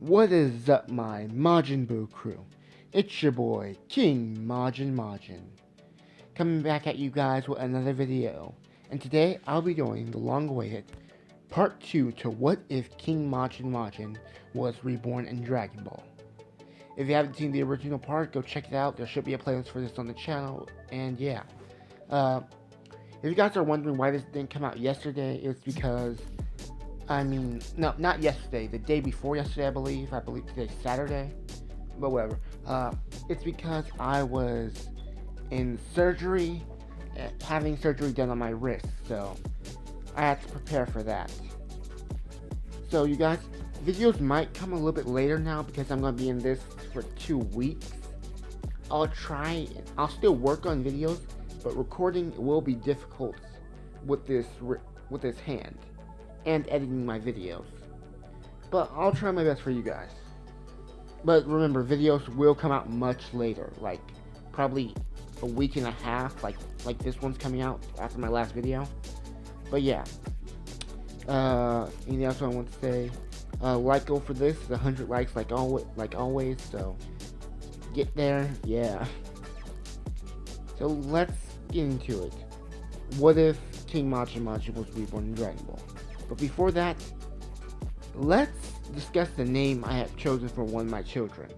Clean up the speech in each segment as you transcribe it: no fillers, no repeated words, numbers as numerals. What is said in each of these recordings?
What is up, my Majin Buu crew? It's your boy, KingMajinMajin, coming back at you guys with another video. And today, I'll be doing the long-awaited Part 2 to What If KingMajinMajin Was Reborn in Dragon Ball. If you haven't seen the original part, go check it out. There should be a playlist for this on the channel. And yeah, if you guys are wondering why this didn't come out yesterday, it's because, no, not yesterday, the day before yesterday, I believe today's Saturday, but whatever. It's because I was in surgery, having surgery done on my wrist, so I had to prepare for that. So you guys, videos might come a little bit later now because I'm going to be in this for 2 weeks. I'll still work on videos, but recording will be difficult with this hand and editing my videos. But I'll try my best for you guys. But remember, videos will come out much later, like probably a week and a half, like this one's coming out after my last video. But yeah, anything else I want to say? Like goal for this is 100 likes, like always. So get there, yeah. So let's get into it. What if KingMajinMajin was reborn in Dragon Ball? But before that, let's discuss the name I have chosen for one of my children.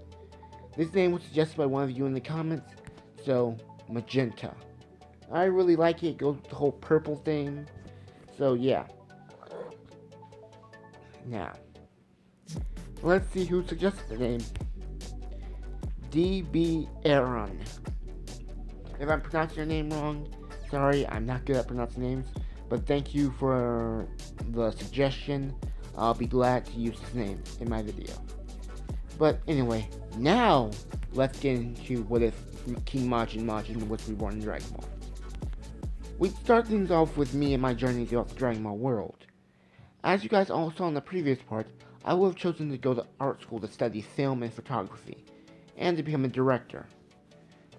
This name was suggested by one of you in the comments, so Magenta. I really like it. It goes with the whole purple thing. So yeah. Now, let's see who suggested the name. DB Aaron. If I'm pronouncing your name wrong, sorry, I'm not good at pronouncing names, but thank you for the suggestion. I'll be glad to use his name in my video. But anyway, now let's get into what if KingMajinMajin was reborn in Dragon Ball. We start things off with me and my journey throughout the Dragon Ball world. As you guys all saw in the previous part, I would have chosen to go to art school to study film and photography, and to become a director.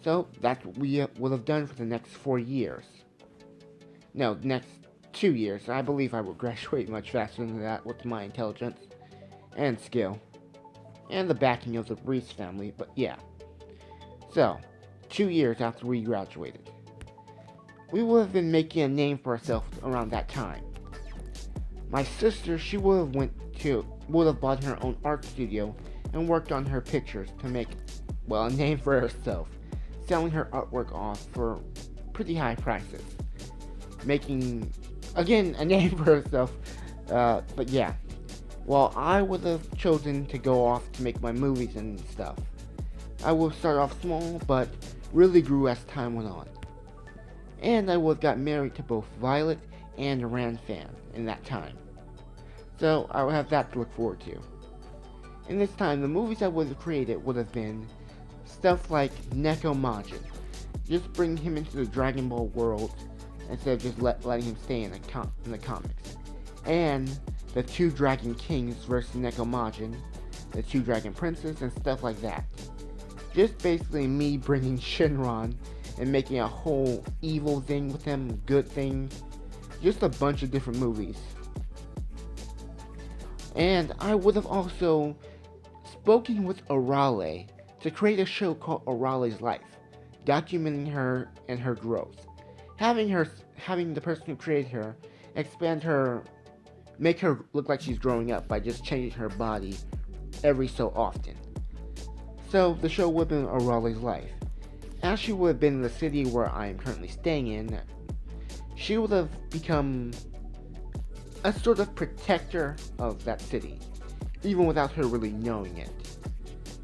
So that's what we would have done for the next 4 years. No, the next 2 years. I believe I will graduate much faster than that with my intelligence and skill, and the backing of the Reese family, but yeah. So, 2 years after we graduated. We would have been making a name for ourselves around that time. My sister, she would have bought her own art studio and worked on her pictures to make, well, a name for herself, selling her artwork off for pretty high prices, making, again, a name for herself. But yeah, while I would have chosen to go off to make my movies and stuff, I would start off small, but really grew as time went on. And I would have got married to both Violet and Ran Fan in that time. So I would have that to look forward to. In this time, the movies I would have created would have been stuff like KingMajin, just bring him into the Dragon Ball world instead of just letting him stay in the comics. And the 2 Dragon Kings versus KingMajin, the 2 Dragon Princes, and stuff like that. Just basically me bringing Shinron and making a whole evil thing with him, good thing, just a bunch of different movies. And I would have also spoken with Arale to create a show called Arale's Life, documenting her and her growth. Having the person who created her expand her, make her look like she's growing up by just changing her body every so often. So the show would have been Arale's Life. As she would have been in the city where I am currently staying in, she would have become a sort of protector of that city, even without her really knowing it.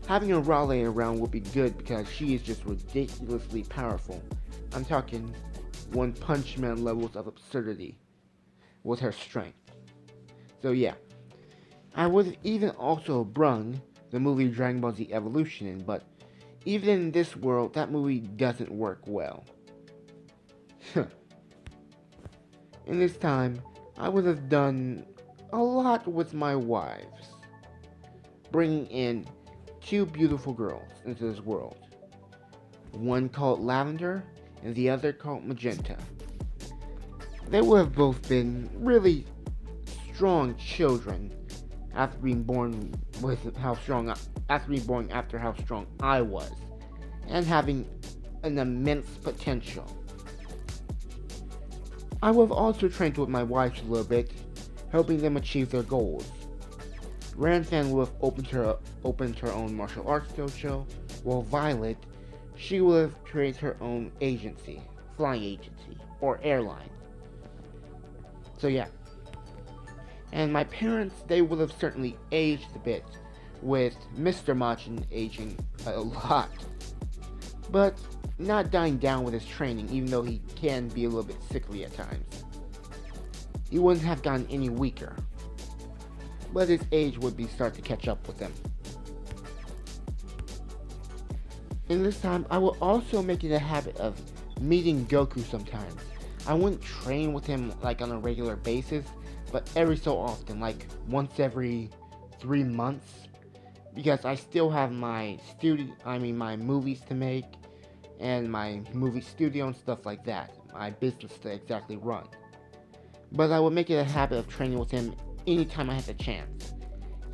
Having Arale around would be good because she is just ridiculously powerful. I'm talking One Punch Man levels of absurdity with her strength. So yeah, I would have even also brung the movie Dragon Ball Z Evolution in, but even in this world, that movie doesn't work well. In this time, I would have done a lot with my wives, bringing in 2 beautiful girls into this world. One called Lavender, and the other called Magenta. They would have both been really strong children after being born after how strong I was, and having an immense potential. I would have also trained with my wife a little bit, helping them achieve their goals. Ranfan would have opened her own martial arts dojo, while Violet, she would have created her own agency, flying agency, or airline. So yeah. And my parents, they would have certainly aged a bit, with Mr. Majin aging a lot. But not dying down with his training, even though he can be a little bit sickly at times. He wouldn't have gotten any weaker, but his age would be start to catch up with him. In this time, I will also make it a habit of meeting Goku sometimes. I wouldn't train with him like on a regular basis, but every so often, like once every 3 months, because I still have my movies to make, and my movie studio and stuff like that, my business to exactly run. But I would make it a habit of training with him anytime I had the chance,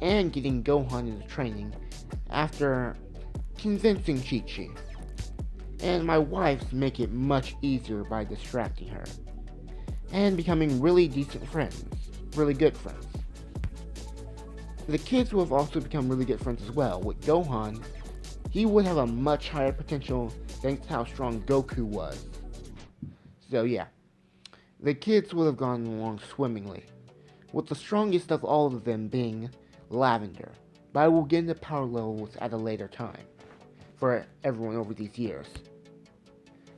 and getting Gohan into training after convincing Chi-Chi. And my wife make it much easier by distracting her, and becoming really decent friends, really good friends. The kids will have also become really good friends as well. With Gohan, he would have a much higher potential thanks to how strong Goku was. So yeah, the kids would have gone along swimmingly, with the strongest of all of them being Lavender, but I will get into power levels at a later time, for everyone over these years.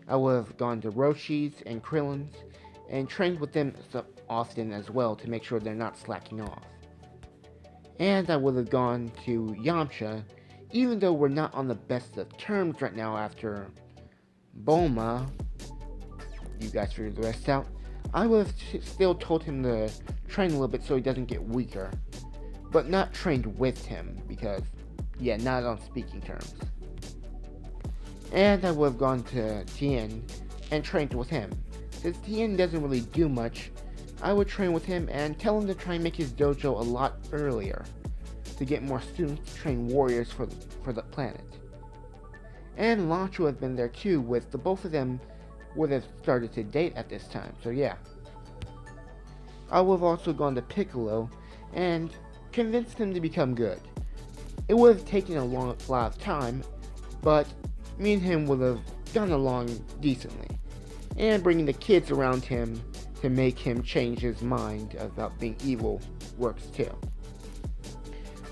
I would have gone to Roshi's and Krillin's, and trained with them so often as well to make sure they're not slacking off. And I would have gone to Yamcha, even though we're not on the best of terms right now after Bulma. You guys figure the rest out. I would have still told him to train a little bit so he doesn't get weaker, but not trained with him because, yeah, not on speaking terms. And I would have gone to Tien and trained with him. Since Tien doesn't really do much, I would train with him and tell him to try and make his dojo a lot earlier to get more students to train warriors for the planet. And Launch would have been there too, with the both of them would have started to date at this time, so yeah. I would have also gone to Piccolo and convinced him to become good. It would have taken a lot of time, but me and him would have gone along decently, and bringing the kids around him to make him change his mind about being evil works too.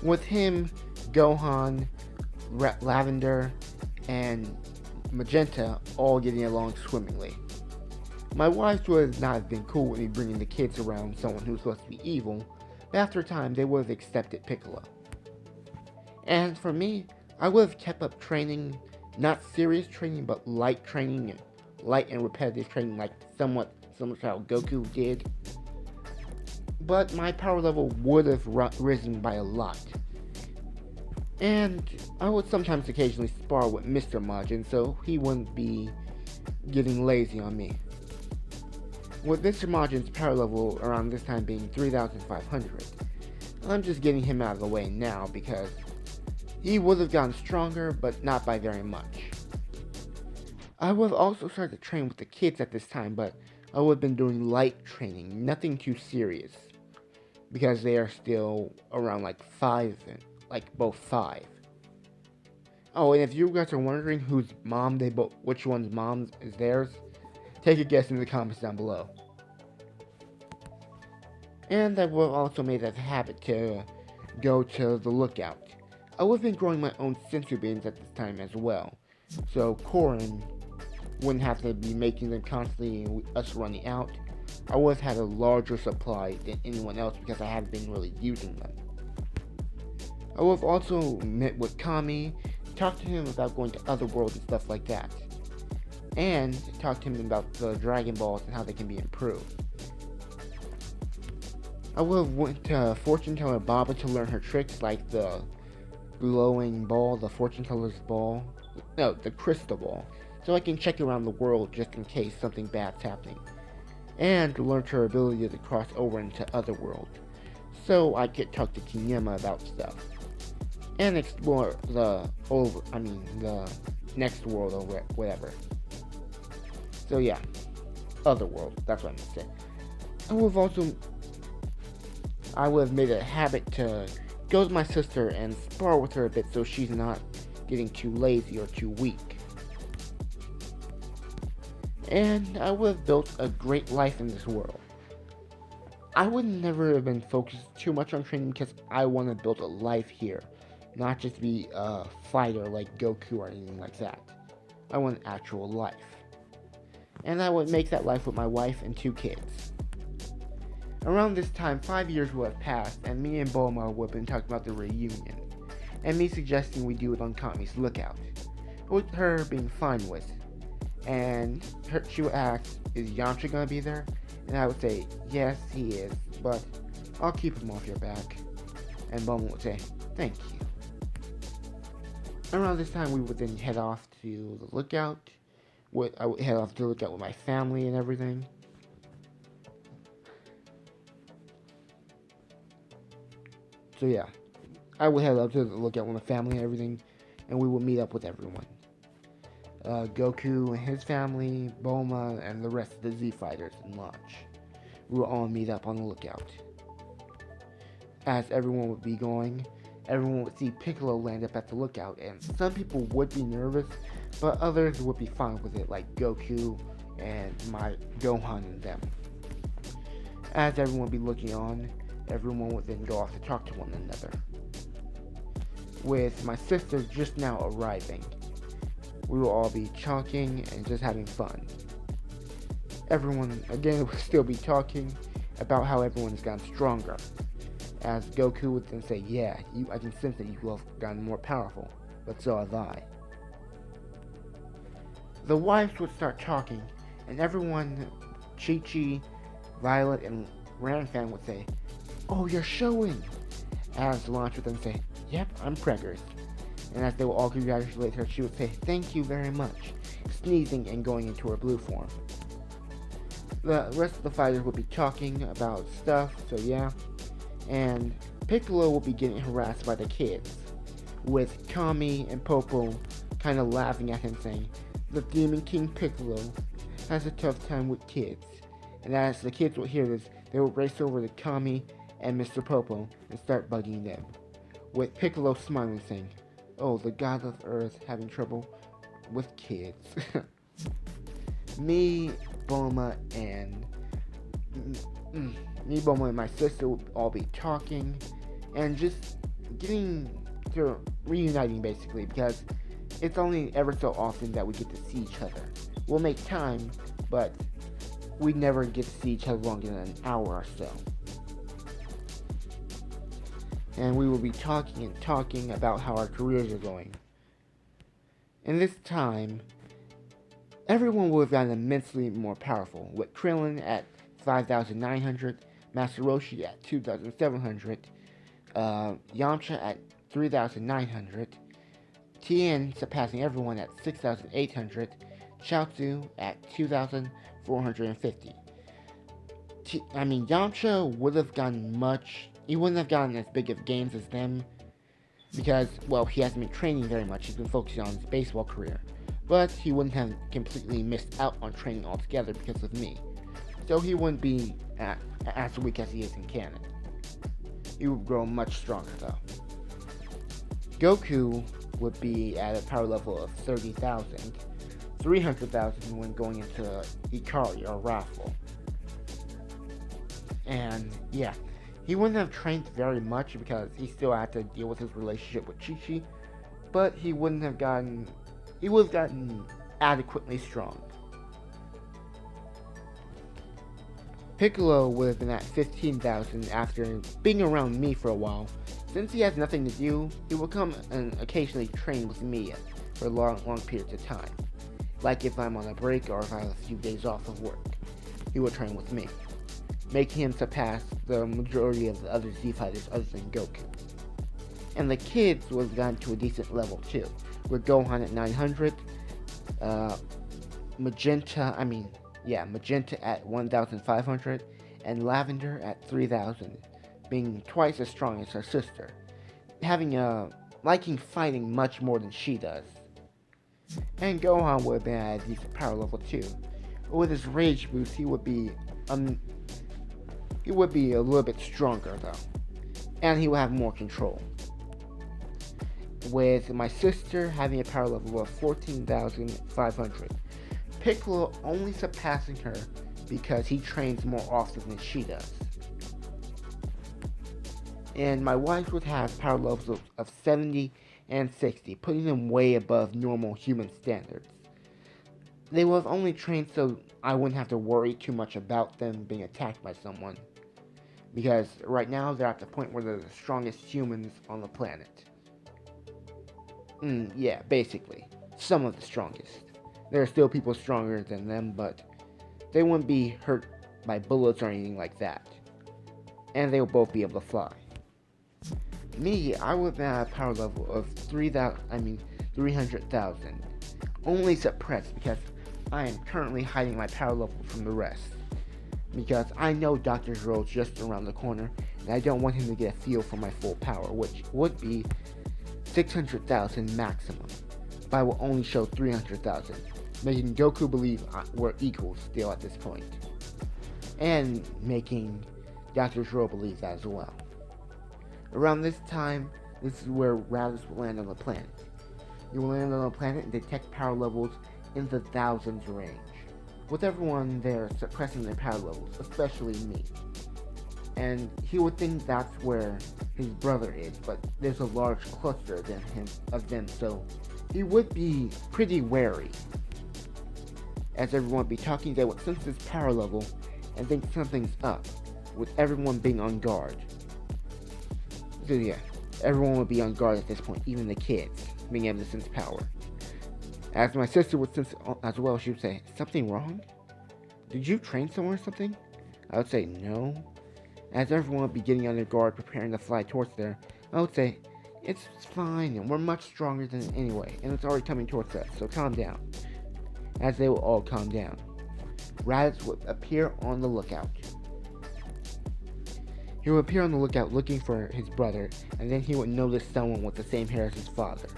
With him, Gohan, Lavender, and Magenta all getting along swimmingly. My wife would not have been cool with me bringing the kids around someone who's supposed to be evil, but after a time they would have accepted Piccolo. And for me, I would have kept up training, not serious training, but light training and light and repetitive training, like somewhat similar to how Goku did. But my power level would have risen by a lot. And I would sometimes occasionally spar with Mr. Majin, so he wouldn't be getting lazy on me. With Mr. Majin's power level around this time being 3,500, I'm just getting him out of the way now because he would have gotten stronger, but not by very much. I would have also started to train with the kids at this time, but I would have been doing light training, nothing too serious, because they are still around like 5, both 5. Oh, and if you guys are wondering which one's mom is theirs, take a guess in the comments down below. And I would have also made it a habit to go to the lookout. I would have been growing my own sensu beans at this time as well, so Korin wouldn't have to be making them constantly and us running out. I would have had a larger supply than anyone else because I haven't been really using them. I would have also met with Kami, talked to him about going to other worlds and stuff like that, and talked to him about the Dragon Balls and how they can be improved. I would have went to Fortune Teller Baba to learn her tricks like the glowing ball, the Fortune Teller's ball, no, the crystal ball, so I can check around the world just in case something bad's happening, and learned her ability to cross over into other worlds, so I could talk to King Yama about stuff and explore the next world or whatever. So yeah, other world. That's what I'm gonna say. I would have made it a habit to go with my sister and spar with her a bit so she's not getting too lazy or too weak. And I would have built a great life in this world. I would never have been focused too much on training because I want to build a life here, not just be a fighter like Goku or anything like that. I want an actual life. And I would make that life with my wife and 2 kids. Around this time, 5 years would have passed, and me and Bulma would have been talking about the reunion, and me suggesting we do it on Kami's lookout, with her being fine with. And she would ask, is Yamcha gonna be there? And I would say, yes, he is, but I'll keep him off your back. And Bulma would say, thank you. Around this time, we would then head off to the lookout. I would head off to the lookout with my family and everything. So yeah, I would head up to the lookout with my family and everything, and we would meet up with everyone. Goku and his family, Bulma, and the rest of the Z Fighters and launch. We would all meet up on the lookout. As everyone would be going, everyone would see Piccolo land up at the lookout, and some people would be nervous, but others would be fine with it, like Goku and my Gohan and them. As everyone would be looking on, everyone would then go off to talk to one another. With my sister just now arriving, we will all be talking and just having fun. Everyone, again, will still be talking about how everyone's gotten stronger. As Goku would then say, yeah, I can sense that you have gotten more powerful, but so have I. The wives would start talking, and everyone, Chi-Chi, Violet, and Ranfan would say, oh, you're showing! As Launch would then say, yep, I'm preggers. And as they will all congratulate her, she would say, thank you very much, sneezing and going into her blue form. The rest of the fighters would be talking about stuff, so yeah. And Piccolo will be getting harassed by the kids, with Kami and Popo kind of laughing at him saying, the Demon King Piccolo has a tough time with kids. And as the kids would hear this, they would race over to Kami and Mr. Popo and start bugging them, with Piccolo smiling saying, oh, the god of earth having trouble with kids. Me, Bulma, and my sister would all be talking and just getting to reuniting basically, because it's only ever so often that we get to see each other. We'll make time, but we never get to see each other longer than an hour or so. And we will be talking and talking about how our careers are going. In this time, everyone will have gotten immensely more powerful, with Krillin at 5,900, Master Roshi at 2,700, Yamcha at 3,900, Tien surpassing everyone at 6,800, Chaozu at 2,450. Yamcha would have gotten he wouldn't have gotten as big of gains as them, because, well, he hasn't been training very much, he's been focusing on his baseball career. But he wouldn't have completely missed out on training altogether because of me. So he wouldn't be as weak as he is in canon. He would grow much stronger though. Goku would be at a power level of 30,000, 300,000 when going into Ikari or Raffle. And yeah, he wouldn't have trained very much because he still had to deal with his relationship with Chi-Chi, but he would have gotten adequately strong. Piccolo would have been at 15,000 after being around me for a while. Since he has nothing to do, he will come and occasionally train with me for long periods of time. Like if I'm on a break or if I have a few days off of work, he will train with me, making him surpass the majority of the other Z fighters other than Goku. And the kids would have gotten to a decent level too, with Gohan at 900, Magenta at 1,500, and Lavender at 3,000, being twice as strong as her sister, liking fighting much more than she does. And Gohan would have been at a decent power level too. But with his rage boost, he would be a little bit stronger though, and he would have more control. With my sister having a power level of 14,500, Piccolo only surpassing her because he trains more often than she does. And my wife would have power levels of 70 and 60, putting them way above normal human standards. They would have only trained so I wouldn't have to worry too much about them being attacked by someone, because right now they're at the point where they're the strongest humans on the planet. Yeah, basically, some of the strongest. There are still people stronger than them, but they wouldn't be hurt by bullets or anything like that. And they will both be able to fly. Me, I would have a power level of 300,000. Only suppressed because I am currently hiding my power level from the rest. Because I know Dr. Zero's just around the corner, and I don't want him to get a feel for my full power, which would be 600,000 maximum. But I will only show 300,000, making Goku believe we're equals still at this point. And making Dr. Zero believe that as well. Around this time, this is where Raditz will land on the planet. He will land on the planet and detect power levels in the thousands range, with everyone there suppressing their power levels, especially me. And he would think that's where his brother is, but there's a large cluster of them, so he would be pretty wary. As everyone would be talking, they would sense his power level and think something's up, with everyone being on guard. So yeah, everyone would be on guard at this point, even the kids, being able to sense power. As my sister would sense as well, she would say, "Something wrong? Did you train somewhere or something?" I would say, "No." As everyone would be getting on their guard, preparing to fly towards there, I would say, "It's fine, and we're much stronger than it anyway, and it's already coming towards us, so calm down." As they will all calm down, Raditz would appear on the lookout. He would appear on the lookout looking for his brother, and then he would notice someone with the same hair as his father.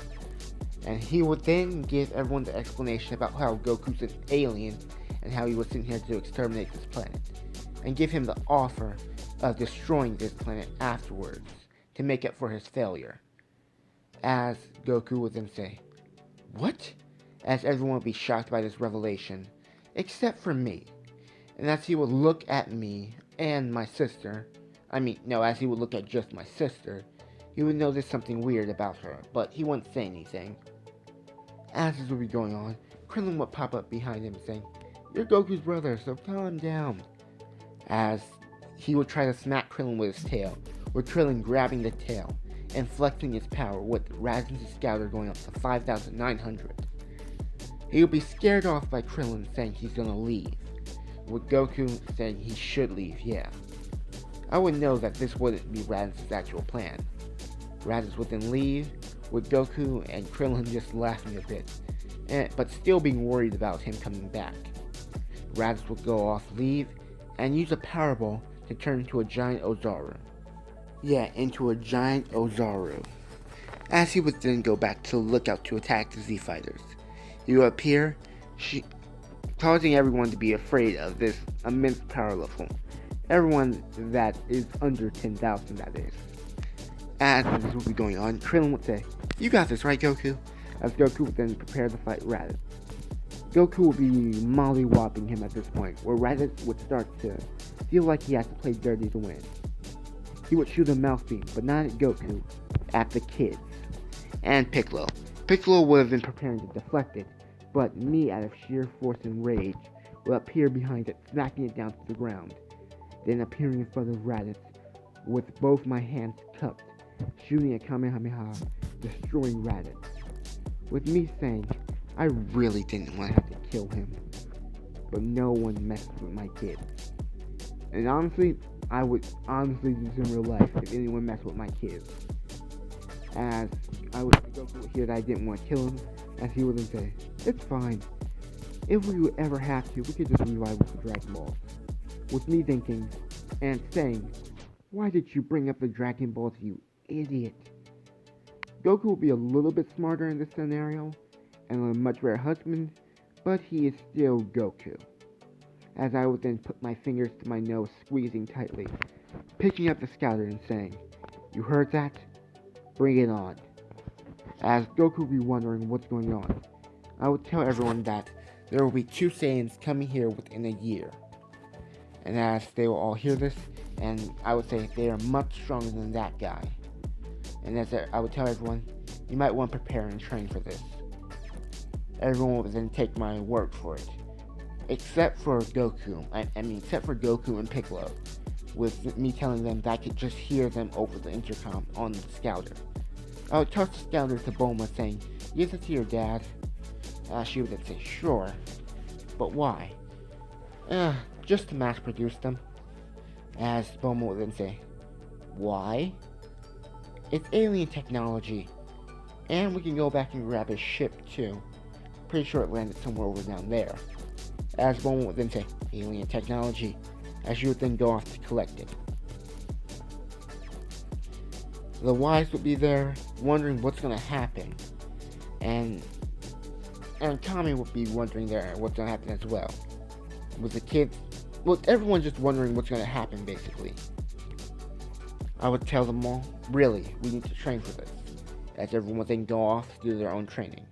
And he would then give everyone the explanation about how Goku's an alien and how he was sent here to exterminate this planet, and give him the offer of destroying this planet afterwards to make up for his failure. As Goku would then say, "What?" As everyone would be shocked by this revelation, except for me. And as he would look at me and my sister, as he would look at just my sister, he would notice something weird about her, but he wouldn't say anything. As this would be going on, Krillin would pop up behind him saying, "You're Goku's brother, so calm down." As he would try to smack Krillin with his tail, with Krillin grabbing the tail and flexing his power, with Raditz's scouter going up to 5,900. He would be scared off by Krillin saying he's gonna leave, with Goku saying he should leave, yeah. I would know that this wouldn't be Raditz's actual plan. Raditz would then leave, with Goku and Krillin just laughing a bit, but still being worried about him coming back. Raditz would go off, leave, and use a Power Ball to turn into a giant Ozaru. Yeah, into a giant Ozaru. As he would then go back to the lookout to attack the Z Fighters. He would appear, causing everyone to be afraid of this immense power level. Everyone that is under 10,000, that is. As this would be going on, Krillin would say, "You got this, right, Goku?" As Goku would then prepare to fight Raditz. Goku would be mollywopping him at this point, where Raditz would start to feel like he has to play dirty to win. He would shoot a mouth beam, but not at Goku, at the kids. And Piccolo. Piccolo would have been preparing to deflect it, but me, out of sheer force and rage, would appear behind it, smacking it down to the ground. Then appearing in front of Raditz, with both my hands cupped, shooting a Kamehameha, destroying Raditz. With me saying, I really didn't want to have to kill him, but no one messed with my kids. And honestly, I would honestly do this in real life if anyone messed with my kids. As I would Goku hear that I didn't want to kill him, as he would then say, "It's fine. If we would ever have to, we could just revive with the Dragon Balls." With me thinking and saying, Why did you bring up the Dragon Balls, you idiot? Goku will be a little bit smarter in this scenario, and a much better husband, but he is still Goku. As I would then put my fingers to my nose, squeezing tightly, picking up the scouter and saying, "You heard that? Bring it on." As Goku will be wondering what's going on, I would tell everyone that there will be 2 Saiyans coming here within a year. And as they will all hear this, and I would say they are much stronger than that guy. And as I would tell everyone, you might want to prepare and train for this. Everyone would then take my word for it. Except for Goku. Except for Goku and Piccolo. With me telling them that I could just hear them over the intercom on the scouter. I would toss the scouter to Bulma saying, "Give it to your dad." She would then say, "Sure. But why?" Just to mass produce them. As Bulma would then say, "Why?" "It's alien technology. And we can go back and grab his ship too. Pretty sure it landed somewhere over down there." As Bulma would then say, "Alien technology," as she would then go off to collect it. The wives would be there, wondering what's gonna happen. And Tommy would be wondering there what's gonna happen as well. With the kids, everyone just wondering what's gonna happen basically. I would tell them all, really, we need to train for this. As everyone would then go off to do their own training.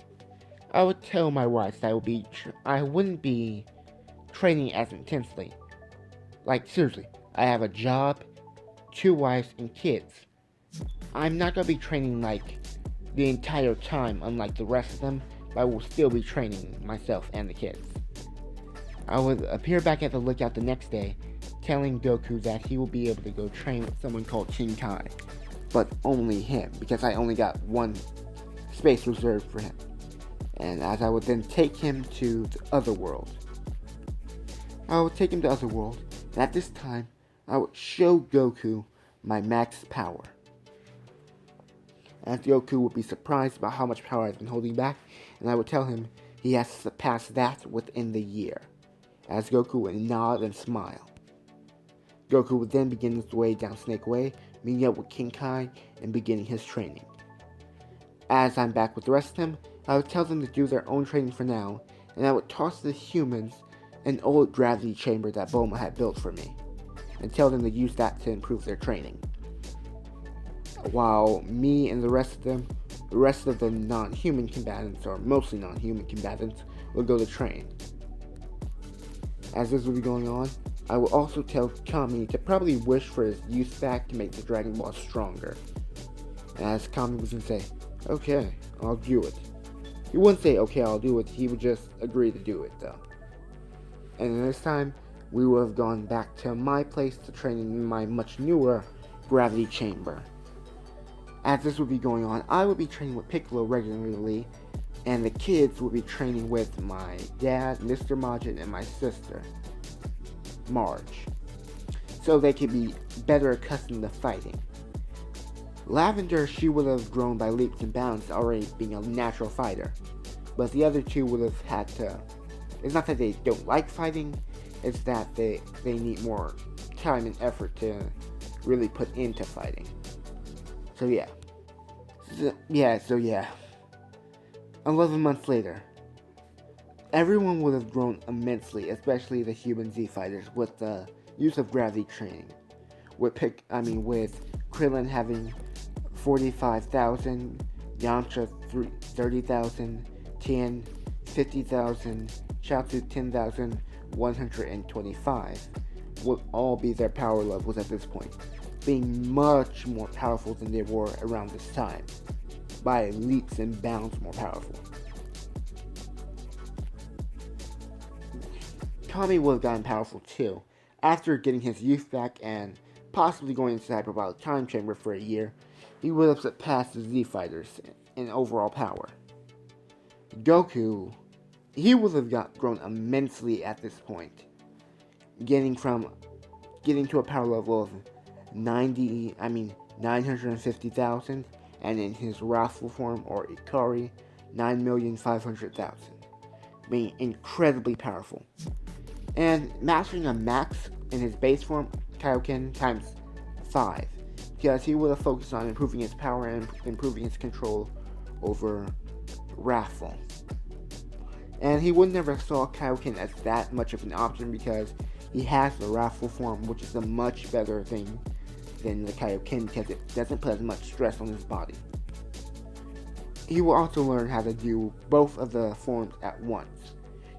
I would tell my wives that I wouldn't be training as intensely. Like seriously, I have a job, 2 wives, and kids. I'm not gonna be training like the entire time, unlike the rest of them, but I will still be training myself and the kids. I would appear back at the lookout the next day, telling Goku that he will be able to go train with someone called King Kai, but only him, because I only got 1 space reserved for him. And as I would then take him to the other world. I would take him to Otherworld, and at this time, I would show Goku my max power. As Goku would be surprised about how much power I've been holding back, and I would tell him he has to surpass that within the year. As Goku would nod and smile. Goku would then begin his way down Snake Way, meeting up with King Kai, and beginning his training. As I'm back with the rest of them, I would tell them to do their own training for now, and I would toss the humans an old gravity chamber that Bulma had built for me, and tell them to use that to improve their training. While me and the rest of the non-human combatants, or mostly non-human combatants, would go to train. As this would be going on, I will also tell Kami to probably wish for his youth back to make the Dragon Ball stronger. And as Kami was going to say, "Okay, I'll do it." He wouldn't say, "Okay, I'll do it," he would just agree to do it though. And this time, we would have gone back to my place to train in my much newer gravity chamber. As this would be going on, I would be training with Piccolo regularly, and the kids would be training with my dad, Mr. Majin, and my sister, Marge, so they could be better accustomed to fighting. Lavender, she would have grown by leaps and bounds, already being a natural fighter, but the other 2 would have had to. It's not that they don't like fighting, it's that they need more time and effort to really put into fighting. So yeah. 11 months later, everyone would have grown immensely, especially the human Z fighters, with the use of gravity training. With Krillin having 45,000, Yamcha 30,000, Tien 50,000, Chaozu 10,125 would all be their power levels at this point, being much more powerful than they were around this time, by leaps and bounds more powerful. Tommy would have gotten powerful too, after getting his youth back and possibly going into the hyperbolic time chamber for a year. He would have surpassed the Z fighters in overall power. Goku, he would have grown immensely at this point, getting to a power level of 950,000, and in his wrathful form, or Ikari, 9,500,000, being incredibly powerful. And mastering a max in his base form, Kaioken, times 5, because he would have focused on improving his power and improving his control over Raffle. And he would never saw Kaioken as that much of an option because he has the Raffle form, which is a much better thing than the Kaioken because it doesn't put as much stress on his body. He will also learn how to do both of the forms at once,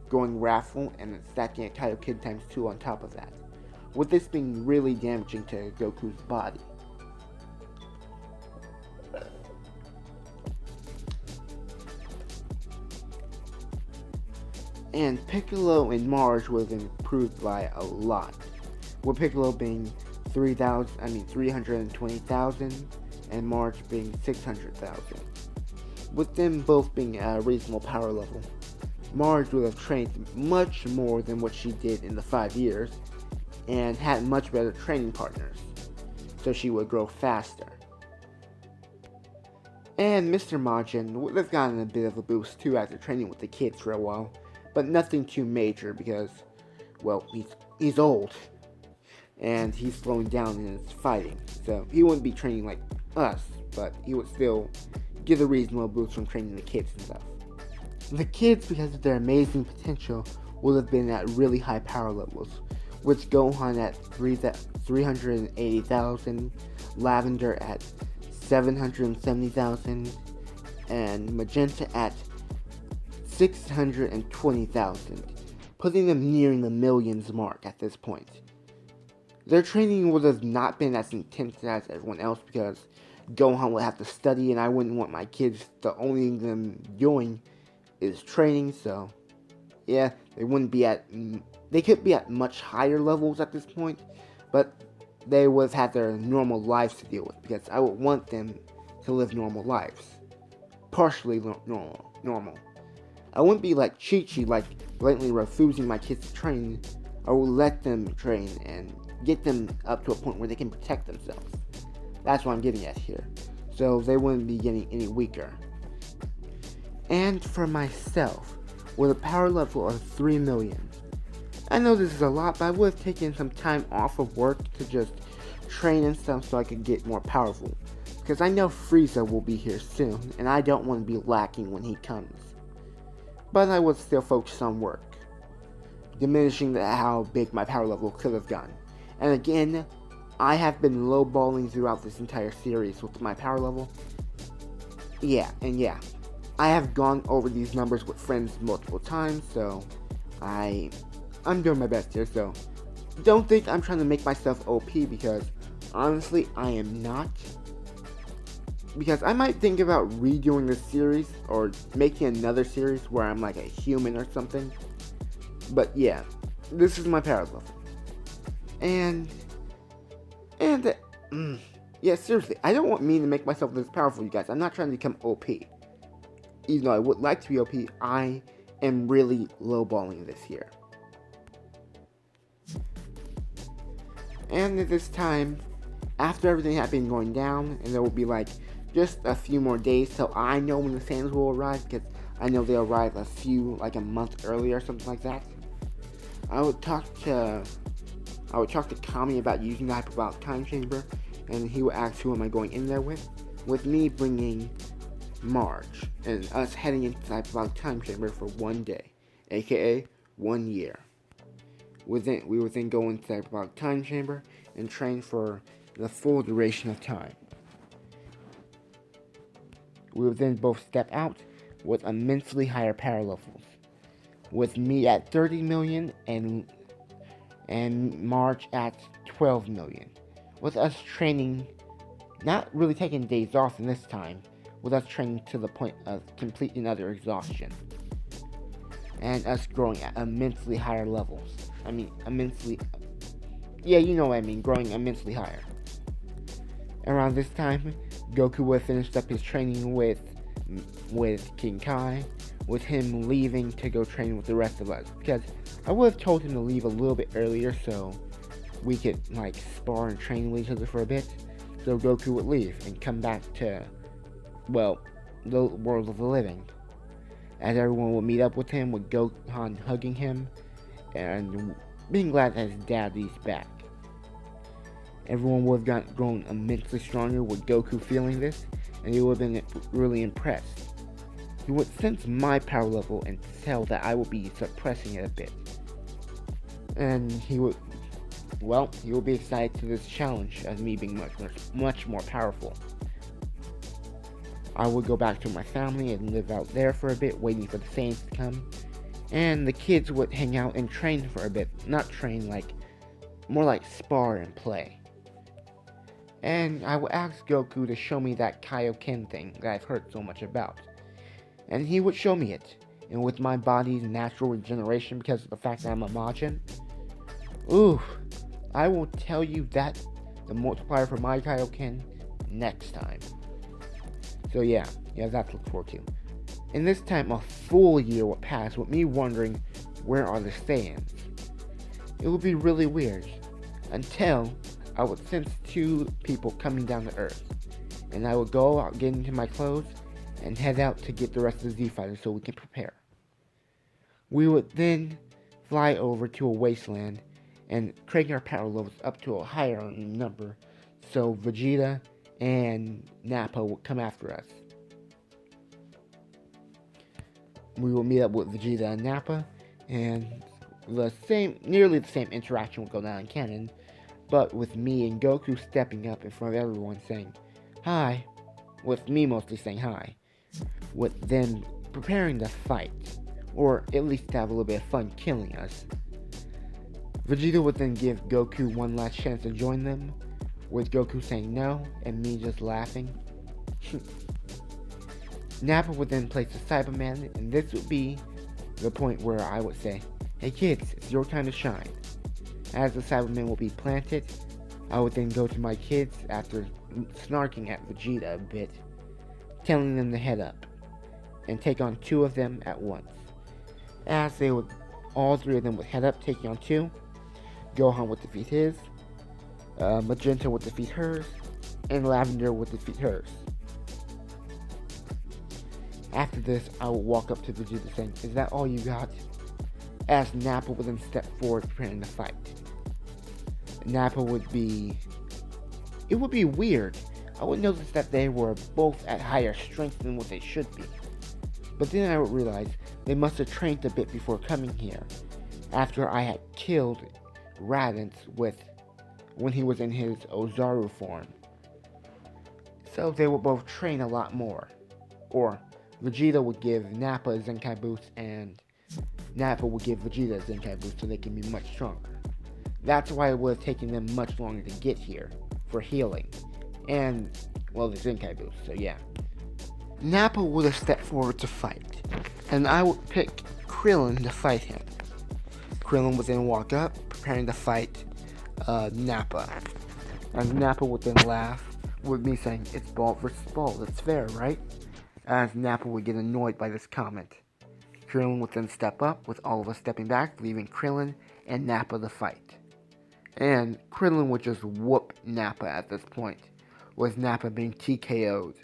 going Raffle and then stacking a Kaioken times 2 on top of that, with this being really damaging to Goku's body. And Piccolo and Marge was improved by a lot, with Piccolo being 320,000 and Marge being 600,000. With them both being at a reasonable power level, Marge would have trained much more than what she did in the 5 years, and had much better training partners, so she would grow faster. And Mr. Majin would have gotten a bit of a boost too after training with the kids for a while, but nothing too major because, well, he's old, and he's slowing down in his fighting, so he wouldn't be training like us, but he would still get a reasonable boost from training the kids and stuff. The kids, because of their amazing potential, would have been at really high power levels, with Gohan at 380,000, Lavender at 770,000, and Magenta at 620,000, putting them nearing the millions mark at this point. Their training would have not been as intense as everyone else because Gohan would have to study, and I wouldn't want my kids, the only thing them doing is training, so yeah, they could be at much higher levels at this point, but they would have had their normal lives to deal with, because I would want them to live normal lives. Partially normal. I wouldn't be like Chi-Chi, like blatantly refusing my kids to train. I will let them train and get them up to a point where they can protect themselves. That's what I'm getting at here. So they wouldn't be getting any weaker. And for myself, with a power level of 3 million. I know this is a lot, but I would have taken some time off of work to just train and stuff so I could get more powerful. Because I know Frieza will be here soon, and I don't want to be lacking when he comes. But I would still focus on work, diminishing how big my power level could have gone. And again, I have been lowballing throughout this entire series with my power level. Yeah, I have gone over these numbers with friends multiple times, so I'm doing my best here, so don't think I'm trying to make myself OP, because honestly, I am not. Because I might think about redoing this series, or making another series where I'm like a human or something. But yeah, this is my power level. Yeah, seriously, I don't want me to make myself this powerful, you guys. I'm not trying to become OP. Even though I would like to be OP, I am really lowballing this here. And at this time, after everything had been going down, and there will be like just a few more days till I know when the Saiyans will arrive, because I know they arrive like a month earlier or something like that. I would talk to Kami about using the hyperbolic time chamber, and he would ask who am I going in there with me bringing Marge, and us heading into the hyperbolic time chamber for 1 day, aka 1 year. We would then go into the hyperbolic time chamber and train for the full duration of time. We would then both step out with immensely higher power levels, with me at 30 million and Marge at 12 million, with us training, not really taking days off in this time, with us training to the point of complete and utter exhaustion, and us growing at immensely higher levels. Growing immensely higher. Around this time, Goku would have finished up his training with King Kai, with him leaving to go train with the rest of us, because I would have told him to leave a little bit earlier so we could like spar and train with each other for a bit, so Goku would leave and come back to, well, the world of the living, as everyone would meet up with him, with Gohan hugging him and being glad that his daddy's back. Everyone would have grown immensely stronger with Goku feeling this, and he would have been really impressed. He would sense my power level and tell that I would be suppressing it a bit. And he would be excited to this challenge as me being much more powerful. I would go back to my family and live out there for a bit, waiting for the Saiyans to come. And the kids would hang out and train for a bit. Not train, more like spar and play. And I would ask Goku to show me that Kaioken thing that I've heard so much about. And he would show me it. And with my body's natural regeneration because of the fact that I'm a Majin, I will tell you that the multiplier for my Kaioken next time. So yeah, that's to look forward to. And this time a full year would pass with me wondering, where are the Saiyans? It would be really weird, until I would sense two people coming down to Earth. And I would go out, get into my clothes, and head out to get the rest of the Z Fighters so we can prepare. We would then fly over to a wasteland and crank our power levels up to a higher number so Vegeta and Nappa would come after us. We will meet up with Vegeta and Nappa, and nearly the same interaction will go down in canon, but with me and Goku stepping up in front of everyone saying hi, with me mostly saying hi, with them preparing to fight, or at least to have a little bit of fun killing us. Vegeta would then give Goku one last chance to join them, with Goku saying no, and me just laughing. Nappa would then place the Cyberman, and this would be the point where I would say, hey kids, it's your time to shine. As the Cyberman will be planted, I would then go to my kids after snarking at Vegeta a bit, telling them to head up, and take on two of them at once. As all three of them would head up, taking on two. Gohan would defeat his, Magenta would defeat hers, and Lavender would defeat hers. After this, I would walk up to Vegeta saying, is that all you got? As Nappa would then step forward preparing to fight. Nappa would be weird. I would notice that they were both at higher strength than what they should be. But then I would realize they must have trained a bit before coming here, after I had killed Raditz when he was in his Ozaru form. So they would both train a lot more. Or Vegeta would give Nappa a Zenkai boost, and Nappa would give Vegeta a Zenkai boost so they can be much stronger. That's why it would have taken them much longer to get here, for healing, and, the Zenkai boost, so yeah. Nappa would have stepped forward to fight, and I would pick Krillin to fight him. Krillin would then walk up, preparing to fight Nappa. As Nappa would then laugh, with me saying, it's ball versus ball, that's fair, right? As Nappa would get annoyed by this comment. Krillin would then step up, with all of us stepping back, leaving Krillin and Nappa to fight. And Krillin would just whoop Nappa at this point, with Nappa being TKO'd.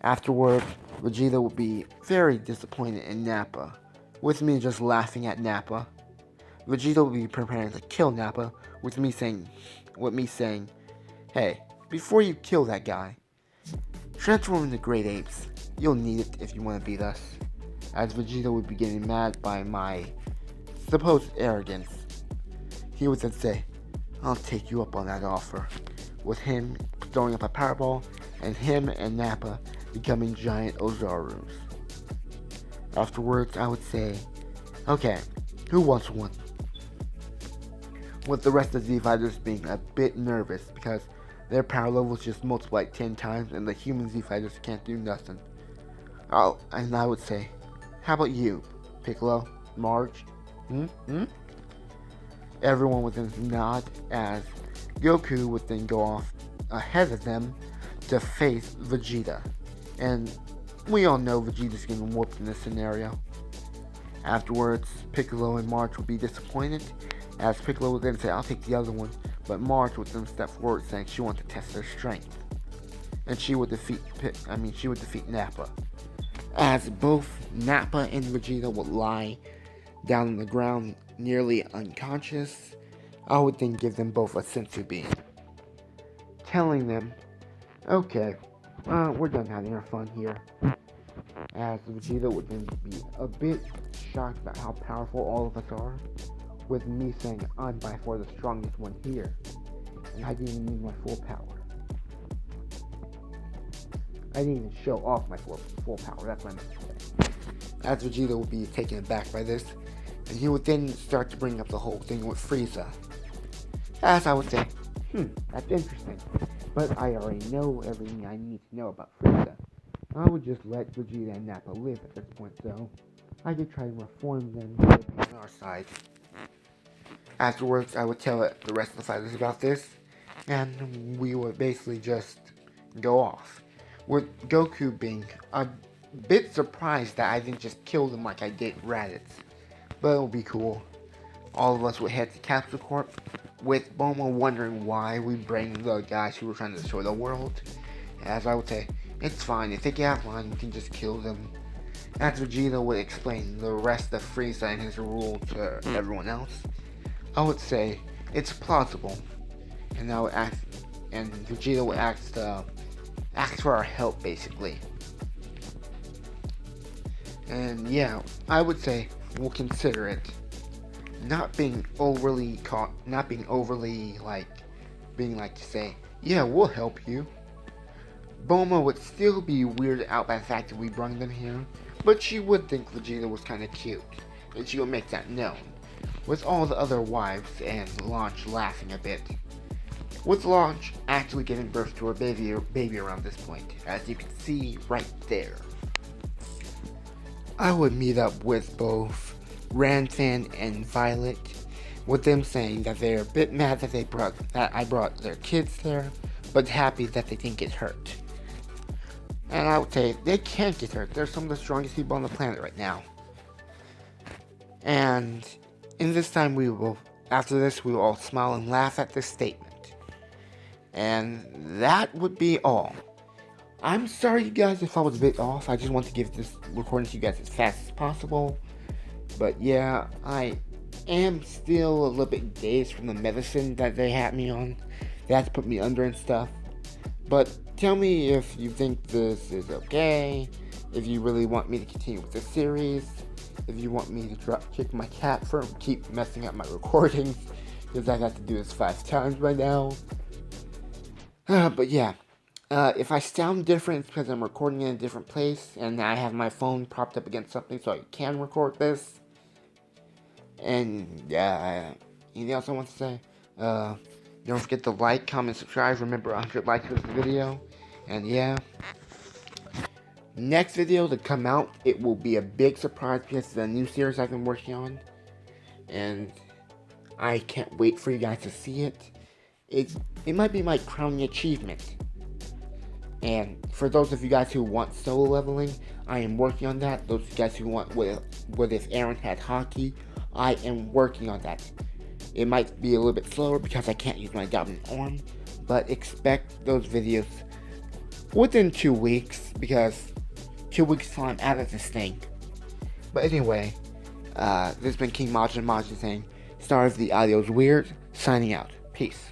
Afterward, Vegeta would be very disappointed in Nappa, with me just laughing at Nappa. Vegeta would be preparing to kill Nappa, with me saying, hey, before you kill that guy, transform into great apes. You'll need it if you want to beat us. As Vegeta would be getting mad by my supposed arrogance, he would then say, I'll take you up on that offer, with him throwing up a powerball, and him and Nappa becoming giant Ozarus. Afterwards, I would say, okay, who wants one? With the rest of the Z Fighters being a bit nervous because their power levels just multiplied 10 times and the human Z Fighters can't do nothing. And I would say, how about you, Piccolo, Marge? Everyone would then nod as Goku would then go off ahead of them to face Vegeta. And we all know Vegeta's getting whooped in this scenario. Afterwards, Piccolo and Marge would be disappointed, as Piccolo would then say, I'll take the other one, but Marge would then step forward saying she wanted to test their strength. And she would defeat Nappa. As both Nappa and Vegeta would lie down on the ground nearly unconscious, I would then give them both a senzu bean. telling them, okay, we're done having our fun here. As Vegeta would then be a bit shocked about how powerful all of us are, with me saying I'm by far the strongest one here, and I didn't even use my full power. I didn't even show off my full power, that's what I meant to say. As Vegeta would be taken aback by this, and he would then start to bring up the whole thing with Frieza. As I would say, that's interesting, but I already know everything I need to know about Frieza. I would just let Vegeta and Nappa live at this point, so I could try to reform them on our side. Afterwards, I would tell the rest of the fighters about this, and we would basically just go off. With Goku being a bit surprised that I didn't just kill them like I did Raditz. But it would be cool. All of us would head to Capsule Corp, with Bulma wondering why we bring the guys who were trying to destroy the world. As I would say, it's fine, if they get out of line, we can just kill them. As Vegeta would explain the rest of Frieza and his rule to everyone else, I would say it's plausible, and Vegeta would ask for our help, basically. And yeah, I would say we'll consider it. Not being overly being like to say, yeah, we'll help you. Bulma would still be weirded out by the fact that we brought them here, but she would think Vegeta was kinda cute, and she would make that known, with all the other wives and Launch laughing a bit. With Launch actually giving birth to her baby around this point, as you can see right there. I would meet up with both Ranfan and Violet, with them saying that they're a bit mad that I brought their kids there, but happy that they didn't get hurt. And I would say they can't get hurt. They're some of the strongest people on the planet right now. And in this time after this, we will all smile and laugh at this statement. And that would be all. I'm sorry, you guys, if I was a bit off. I just want to give this recording to you guys as fast as possible. But yeah, I am still a little bit dazed from the medicine that they had me on. They had to put me under and stuff. But tell me if you think this is okay, if you really want me to continue with the series, if you want me to kick my cat for keep messing up my recordings, because I've had to do this 5 times by now. But yeah, if I sound different, it's because I'm recording in a different place, and I have my phone propped up against something so I can record this. And yeah, anything else I want to say? Don't forget to like, comment, subscribe. Remember, 100 likes for this video. And yeah, next video to come out, it will be a big surprise because it's a new series I've been working on. And I can't wait for you guys to see it. It might be my crowning achievement. And for those of you guys who want solo leveling, I am working on that. Those of you guys who want what if Aaron had hockey, I am working on that. It might be a little bit slower because I can't use my dominant arm, but expect those videos within 2 weeks, because 2 weeks till I'm out of this thing. But anyway, this has been KingMajinMajin saying, sorry if the audio's weird, signing out. Peace.